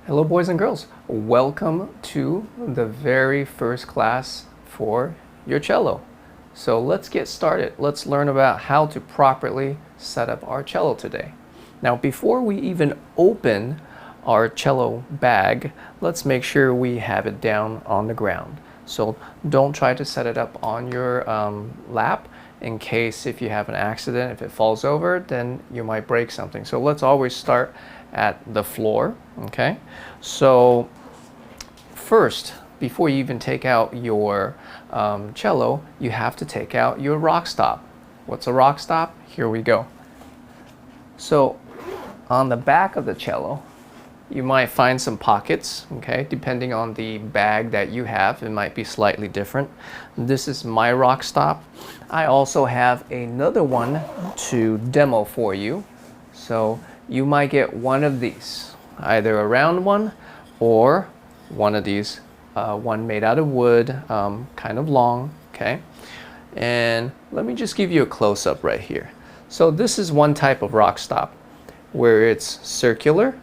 Hello boys and girls, welcome to the very first class for your cello. So let's get started. Let's learn about how to properly set up our cello today. Now before we even open our cello bag, let's make sure we have it down on the ground. So don't try to set it up on your lap in case if you have an accident, if it falls over, then you might break something. So let's always start at the floor, okay? So first, before you even take out your cello, you have to take out your rock stop. What's a rock stop? Here we go. So on the back of the cello, you might find some pockets, okay? Depending on the bag that you have, it might be slightly different. This is my rock stop. I also have another one to demo for you. So you might get one of these, either a round one or one of these, one made out of wood, kind of long, okay? And let me just give you a close-up right here. So this is one type of rock stop where it's circular.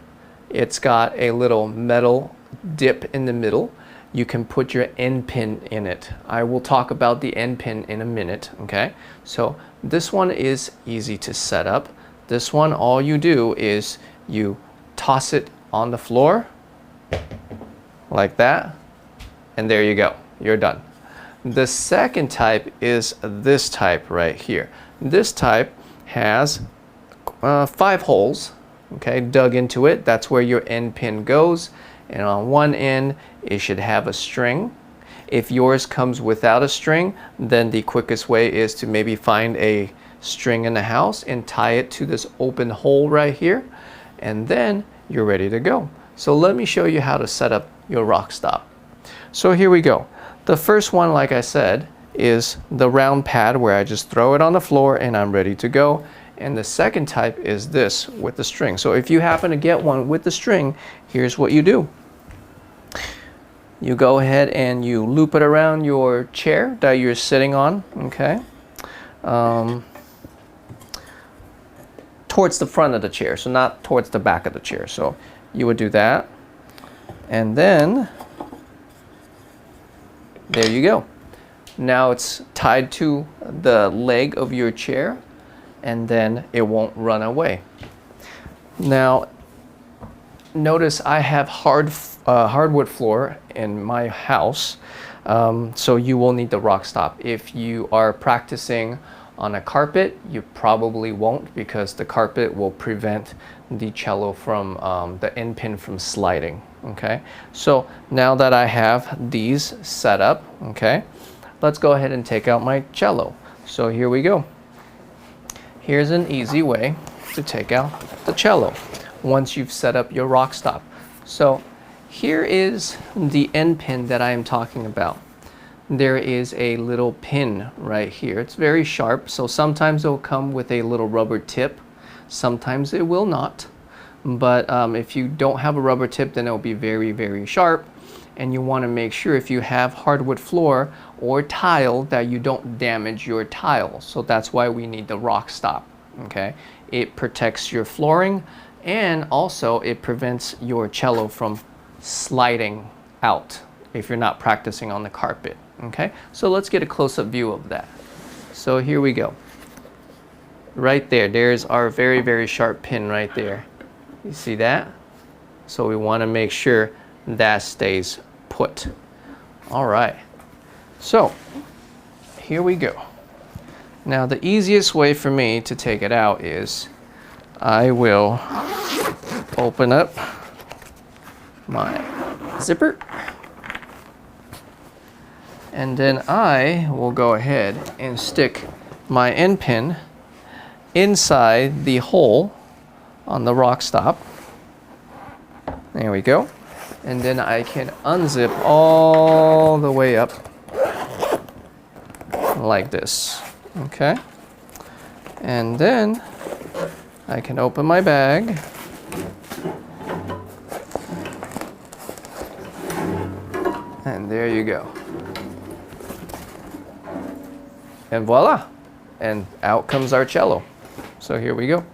It's got a little metal dip in the middle. You can put your end pin in it. I will talk about the end pin in a minute, okay? So this one is easy to set up. This one, all you do is you toss it on the floor like that, and there you go, you're done. The second type is this type right here. This type has 5 holes, okay, dug into it. That's where your end pin goes, and on one end it should have a string. If yours comes without a string, then the quickest way is to maybe find a string in the house and tie it to this open hole right here, and then you're ready to go. So let me show you how to set up your rock stop. So here we go. The first one, like I said, is the round pad where I just throw it on the floor and I'm ready to go. And the second type is this with the string. So if you happen to get one with the string, here's what you do. You go ahead and you loop it around your chair that you're sitting on, okay? Towards the front of the chair, so not towards the back of the chair. So you would do that, and then there you go. Now it's tied to the leg of your chair, and then it won't run away. Now notice I have hardwood floor in my house, so you will need the rock stop. If you are practicing on a carpet, you probably won't, because the carpet will prevent the cello from, the end pin from sliding, okay? So now that I have these set up, okay, let's go ahead and take out my cello. So here we go. Here's an easy way to take out the cello once you've set up your rock stop. So here is the end pin that I am talking about. There is a little pin right here. It's very sharp, so sometimes it'll come with a little rubber tip. Sometimes it will not. But if you don't have a rubber tip, then it'll be very, very sharp. And you want to make sure if you have hardwood floor or tile that you don't damage your tile. So that's why we need the rock stop, okay? It protects your flooring, and also it prevents your cello from sliding out if you're not practicing on the carpet. Okay, so let's get a close-up view of that. So here we go. Right there, there's our very, very sharp pin right there. You see that? So we want to make sure that stays put. All right, so here we go. Now the easiest way for me to take it out is I will open up my zipper, and then I will go ahead and stick my end pin inside the hole on the rock stop. There we go. And then I can unzip all the way up like this, okay? And then I can open my bag. And there you go. And voila, and out comes our cello. So here we go.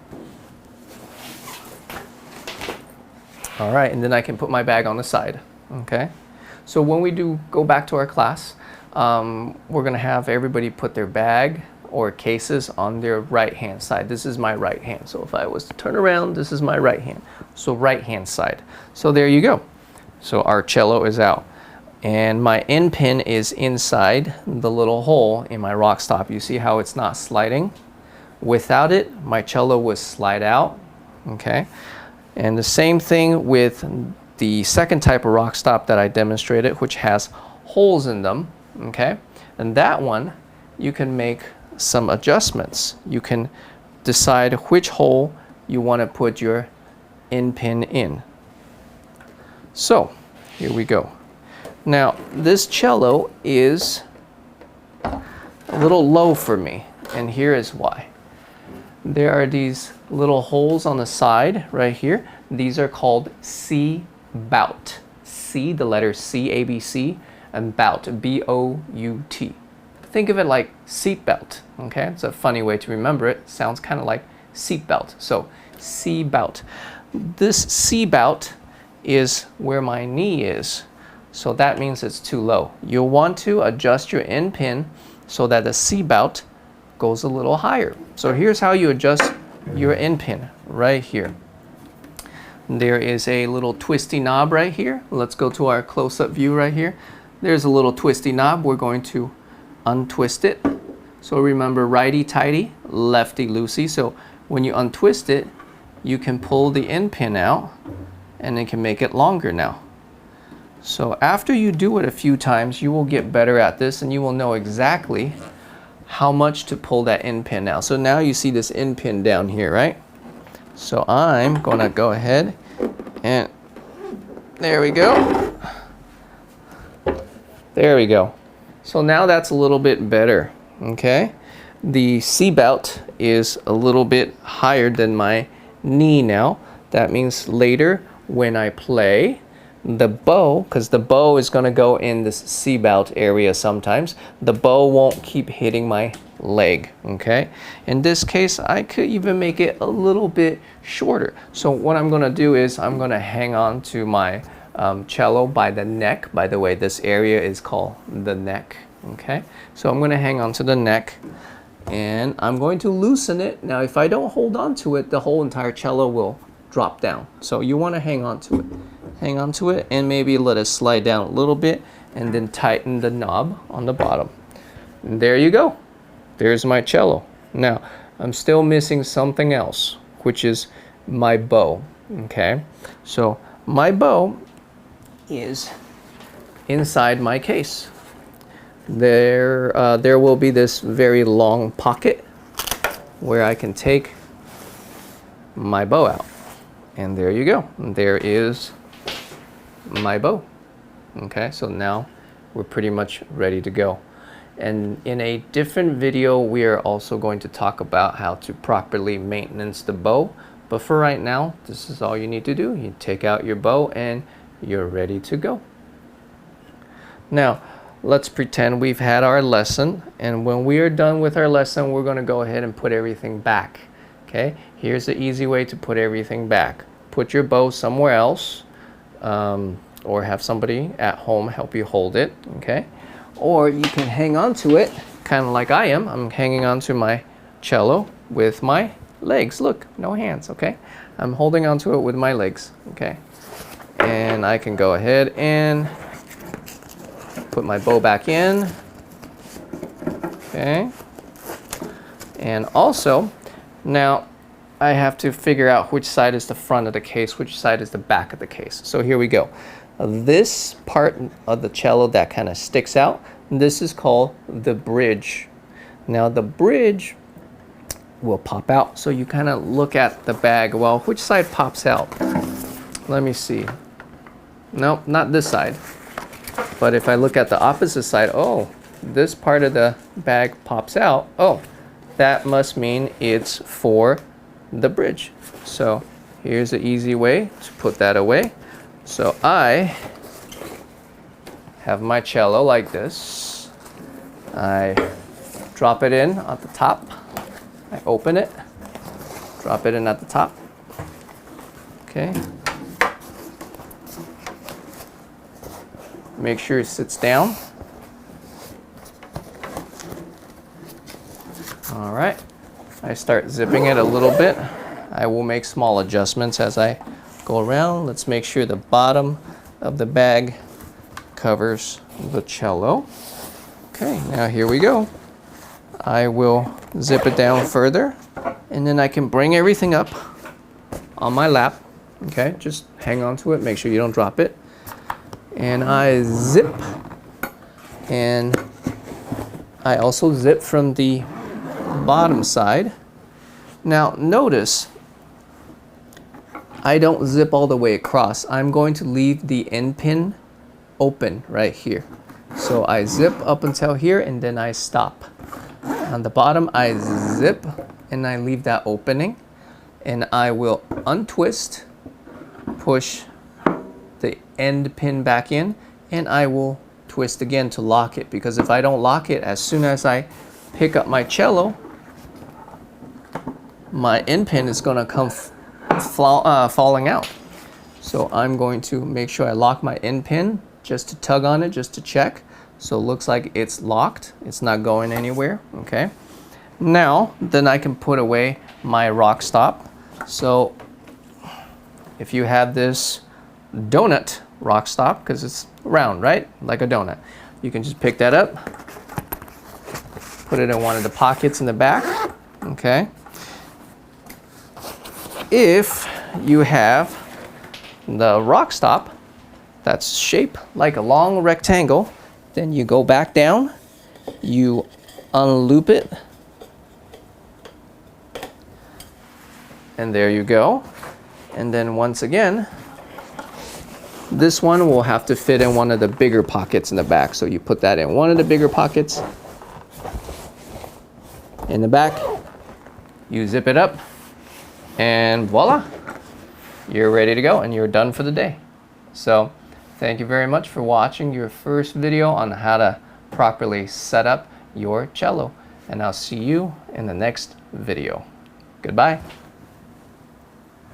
All right, and then I can put my bag on the side, okay? So when we do go back to our class, we're gonna have everybody put their bag or cases on their right-hand side. This is my right hand. So if I was to turn around, this is my right hand. So right-hand side. So there you go. So our cello is out. And my end pin is inside the little hole in my rock stop. You see how it's not sliding? Without it, my cello would slide out, okay? And the same thing with the second type of rock stop that I demonstrated, which has holes in them, okay? And that one, you can make some adjustments. You can decide which hole you want to put your end pin in. So, here we go. Now, this cello is a little low for me, and here is why. There are these little holes on the side right here. These are called C bout. C, the letter C, ABC, and bout, B-O-U-T. Think of it like seatbelt, okay? It's a funny way to remember it. Sounds kind of like seatbelt. So, C bout. This C bout is where my knee is. So that means it's too low. You'll want to adjust your end pin so that the C bout goes a little higher. So here's how you adjust your end pin right here. There is a little twisty knob right here. Let's go to our close-up view right here. There's a little twisty knob. We're going to untwist it. So remember, righty-tighty, lefty-loosey. So when you untwist it, you can pull the end pin out and it can make it longer now. So after you do it a few times, you will get better at this and you will know exactly how much to pull that end pin out. So now you see this end pin down here, right? So I'm gonna go ahead and there we go. There we go. So now that's a little bit better, okay? The C bout is a little bit higher than my knee now. That means later when I play, the bow, because the bow is going to go in this C bout area sometimes, the bow won't keep hitting my leg, okay? In this case, I could even make it a little bit shorter. So what I'm going to do is I'm going to hang on to my cello by the neck. By the way, this area is called the neck, okay? So I'm going to hang on to the neck and I'm going to loosen it. Now, if I don't hold on to it, the whole entire cello will drop down. So you want to hang on to it. Hang on to it and maybe let it slide down a little bit and then tighten the knob on the bottom. And there you go. There's my cello. Now, I'm still missing something else, which is my bow, okay? So my bow is inside my case. There will be this very long pocket where I can take my bow out. And there you go. There is my bow. Okay, so now we're pretty much ready to go. And in a different video, we are also going to talk about how to properly maintenance the bow. But for right now, this is all you need to do. You take out your bow and you're ready to go. Now, let's pretend we've had our lesson. And when we are done with our lesson, we're going to go ahead and put everything back. Okay, here's the easy way to put everything back. Put your bow somewhere else. Or have somebody at home help you hold it, okay? Or you can hang on to it, kind of like I am. I'm hanging on to my cello with my legs. Look, no hands, okay? I'm holding on to it with my legs, okay? And I can go ahead and put my bow back in, okay? And also, now I have to figure out which side is the front of the case, which side is the back of the case. So here we go. This part of the cello that kind of sticks out, this is called the bridge. Now the bridge will pop out. So you kind of look at the bag. Well, which side pops out? Let me see. Nope, not this side. But if I look at the opposite side, oh, this part of the bag pops out. Oh, that must mean it's for the bridge. So here's an easy way to put that away. So I have my cello like this. I drop it in at the top. I open it, drop it in at the top. Okay. make sure it sits down. All right, I start zipping it a little bit. I will make small adjustments as I go around. Let's make sure the bottom of the bag covers the cello. Okay, now here we go. I will zip it down further, and then I can bring everything up on my lap. Okay, just hang on to it, make sure you don't drop it. And I zip, and I also zip from the bottom side. Now notice, I don't zip all the way across. I'm going to leave the end pin open right here. So I zip up until here, and then I stop. On the bottom, I zip, and I leave that opening. And I will untwist, push the end pin back in, and I will twist again to lock it, because if I don't lock it, as soon as I pick up my cello, my end pin is going to come falling out. So I'm going to make sure I lock my end pin, just to tug on it, just to check. So it looks like it's locked, it's not going anywhere. Okay, now then I can put away my rock stop. So if you have this donut rock stop, because it's round, right, like a donut, you can just pick that up, put it in one of the pockets in the back. Okay, if you have the rock stop that's shaped like a long rectangle, then you go back down, you unloop it, and there you go. And then once again, this one will have to fit in one of the bigger pockets in the back. So you put that in one of the bigger pockets in the back, you zip it up, and voila, you're ready to go, and you're done for the day. So thank you very much for watching your first video on how to properly set up your cello, and I'll see you in the next video. Goodbye.